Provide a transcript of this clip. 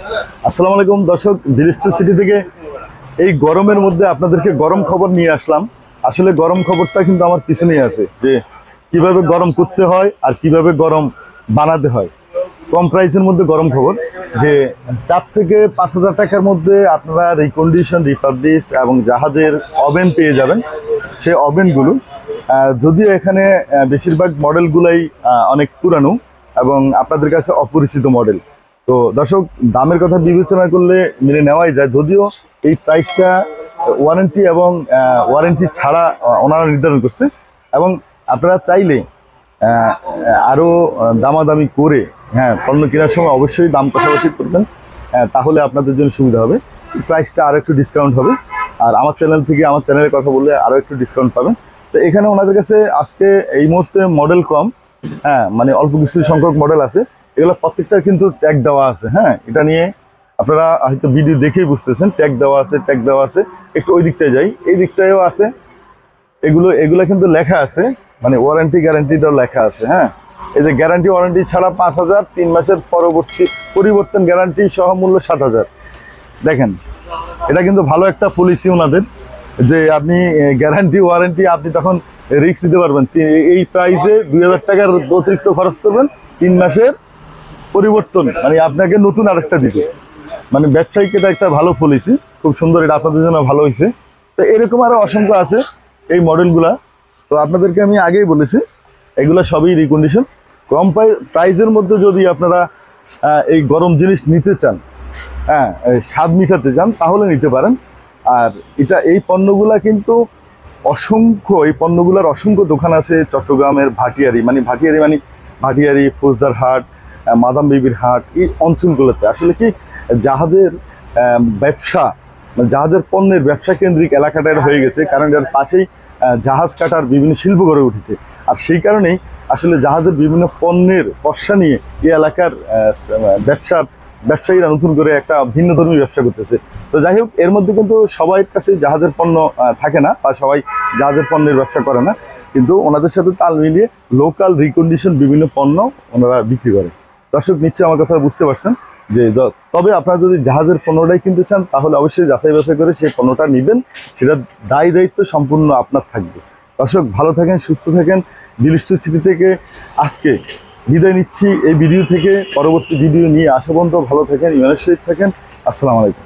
আসসালামু আলাইকুম দর্শক, ভিলেজটু সিটি থেকে এই গরমের মধ্যে আপনাদেরকে গরম খবর নিয়ে আসলাম। আসলে গরম খবরটা কিন্তু আমার পিছনেই আছে, যে কিভাবে গরম করতে হয় আর কিভাবে গরম বানাতে হয়। কম প্রাইসের মধ্যে গরম খবর, যে 4 থেকে 5,000 টাকার মধ্যে আপনারা রিকন্ডিশন, রিফার্বিশড এবং জাহাজের ওভেন পেয়ে যাবেন। সেই ওভেনগুলো যদিও এখানে বেশিরভাগ মডেলগুলাই অনেক পুরানো এবং আপনাদের কাছে অপরিচিত মডেল। তো দর্শক, দামের কথা বিবেচনা করলে মেনে নেওয়াই যায়, যদিও এই প্রাইসটা ওয়ারেন্টি এবং ওয়ারেন্টি ছাড়া ওনারা নির্ধারণ করছে। এবং আপনারা চাইলে আরও দামাদামি করে পণ্য কেনার সময় অবশ্যই দাম কষাকষি করবেন, তাহলে আপনাদের জন্য সুবিধা হবে। প্রাইসটা আরও একটু ডিসকাউন্ট হবে। আর আমার চ্যানেল থেকে, আমার চ্যানেলের কথা বললে আরও একটু ডিসকাউন্ট পাবেন। তো এখানে ওনাদের কাছে আজকে এই মুহূর্তে মডেল কম, মানে অল্প কিছু সংখ্যক মডেল আছে। এগুলো প্রত্যেকটা কিন্তু ট্যাগ দেওয়া আছে। এটা নিয়ে আপনারা হয়তো ভিডিও দেখেই বুঝতেছেন, ট্যাগ দেওয়া আছে, ট্যাগ দেওয়া আছে। একটু ওই দিকটায় যাই, এই দিকটায়ও আছে। এগুলো কিন্তু লেখা আছে, মানে ওয়ারেন্টি গ্যারান্টিটাও লেখা আছে। এই যে গ্যারান্টি ওয়ারেন্টি ছাড়া 5,000, 3 মাসের পরিবর্তন গ্যারান্টি সহ মূল্য 7,000। দেখেন, এটা কিন্তু ভালো একটা পলিসি ওনাদের, যে আপনি গ্যারান্টি ওয়ারেন্টি আপনি তখন রিস্ক দিতে পারবেন। এই প্রাইসে 2,000 টাকার অতিরিক্ত খরচ করবেন, 3 মাসের পরিবর্তন মানে আপনাকে নতুন আরেকটা দিবে। মানে ব্যবসায়িক এটা একটা ভালো পলিসি, খুব সুন্দর। এটা আপনাদের জন্য ভালো হয়েছে। তো এরকম আরও অসংখ্য আছে এই মডেলগুলা। তো আপনাদেরকে আমি আগেই বলেছি, এগুলো সবই রিকন্ডিশন। কম প্রাইসের মধ্যে যদি আপনারা এই গরম জিনিস নিতে চান, স্বাদ মিটাতে চান, তাহলে নিতে পারেন। আর এই পণ্যগুলা কিন্তু এই পণ্যগুলার অসংখ্য দোকান আছে চট্টগ্রামের ভাটিয়ারি, ভাটিয়ারি, ফৌজদার হাট, মাদাম বিবির হাট, এই অঞ্চলগুলোতে। আসলে কি, জাহাজের ব্যবসা, জাহাজের পণ্যের ব্যবসা কেন্দ্রিক এলাকাটা হয়ে গেছে, কারণ এর পাশেই জাহাজ কাটার বিভিন্ন শিল্প গড়ে উঠেছে। আর সেই কারণেই আসলে জাহাজের বিভিন্ন পণ্যের পসরা নিয়ে এই এলাকার ব্যবসায়ীরা নতুন করে একটা ভিন্নধর্মী ব্যবসা করতেছে। তো যাই হোক, এর মধ্যে কিন্তু সবার কাছে জাহাজের পণ্য থাকে না, বা সবাই জাহাজের পণ্যের ব্যবসা করে না, কিন্তু ওনাদের সাথে তাল মিলিয়ে লোকাল রিকন্ডিশন বিভিন্ন পণ্য ওনারা বিক্রি করে। দর্শক, নিশ্চয়ই আমার কথা বুঝতে পারছেন। যে তবে আপনারা যদি জাহাজের পণ্যটাই কিনতে চান, তাহলে অবশ্যই যাচাই বাছাই করে সেই পণ্যটা নেবেন। সেটা দায়িত্ব সম্পূর্ণ আপনার থাকবে। দর্শক, ভালো থাকেন, সুস্থ থাকেন। ভিলেজটু সিটি থেকে আজকে বিদায় নিচ্ছি এই ভিডিও থেকে। পরবর্তী ভিডিও নিয়ে আসা পর্যন্ত ভালো থাকেন, ইমানের সহিত থাকেন। আসসালামু আলাইকুম।